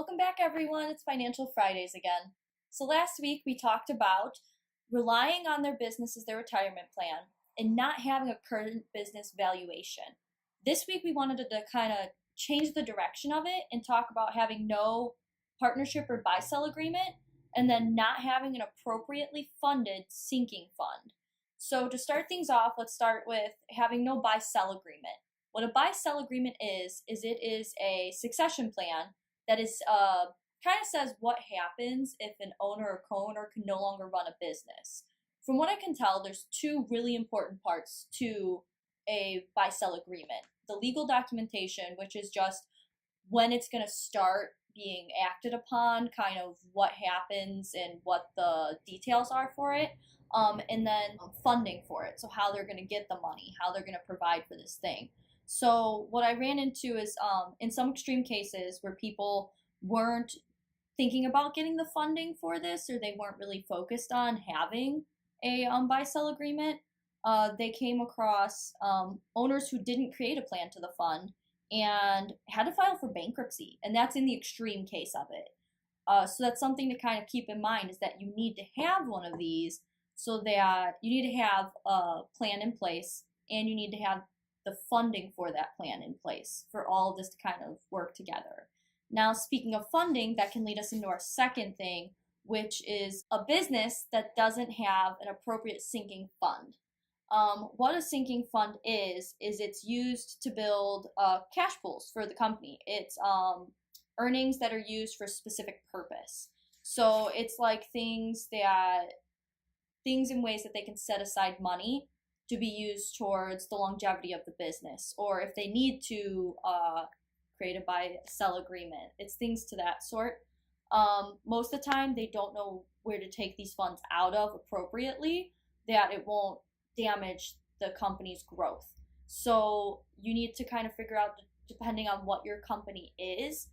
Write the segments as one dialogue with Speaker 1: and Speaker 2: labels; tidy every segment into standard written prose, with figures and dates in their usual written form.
Speaker 1: Welcome back, everyone. It's Financial Fridays again. So last week we talked about relying on their business as their retirement plan and not having a current business valuation. This week we wanted to kind of change the direction of it and talk about having no partnership or buy-sell agreement and then not having an appropriately funded sinking fund. So to start things off, let's start with having no buy-sell agreement. What a buy-sell agreement is it is a succession plan that is kind of says what happens if an owner or co-owner can no longer run a business. From what I can tell, there's two really important parts to a buy-sell agreement. The legal documentation, which is just when it's going to start being acted upon, kind of what happens and what the details are for it, and then funding for it, so how they're going to get the money, how they're going to provide for this thing. So what I ran into is in some extreme cases where people weren't thinking about getting the funding for this, or they weren't really focused on having a buy-sell agreement, they came across owners who didn't create a plan to the fund and had to file for bankruptcy, and that's in the extreme case of it. So that's something to kind of keep in mind, is that you need to have one of these, so that you need to have a plan in place and you need to have the funding for that plan in place for all of this to kind of work together. Now, speaking of funding, that can lead us into our second thing, which is a business that doesn't have an appropriate sinking fund. What a sinking fund is it's used to build cash pools for the company. It's earnings that are used for a specific purpose. So it's like things in ways that they can set aside money to be used towards the longevity of the business, or if they need to create a buy-sell agreement. It's things to that sort. Most of the time, they don't know where to take these funds out of appropriately, that it won't damage the company's growth. So you need to kind of figure out, depending on what your company is,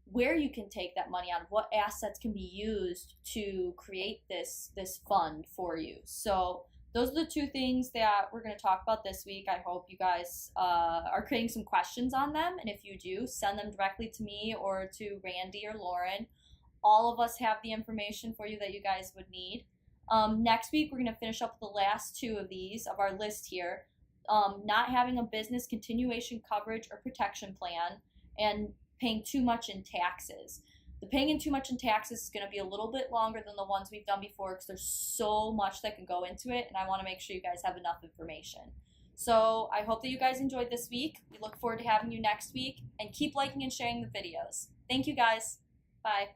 Speaker 1: where you can take that money out of, what assets can be used to create this fund for you. So those are the two things that we're going to talk about this week. I hope you guys are creating some questions on them. And if you do, send them directly to me or to Randy or Lauren. All of us have the information for you that you guys would need. Next week, we're going to finish up the last two of these of our list here. Not having a business continuation coverage or protection plan, and paying too much in taxes. The paying in too much in taxes is going to be a little bit longer than the ones we've done before, because there's so much that can go into it, and I want to make sure you guys have enough information. So I hope that you guys enjoyed this week. We look forward to having you next week, and keep liking and sharing the videos. Thank you, guys. Bye.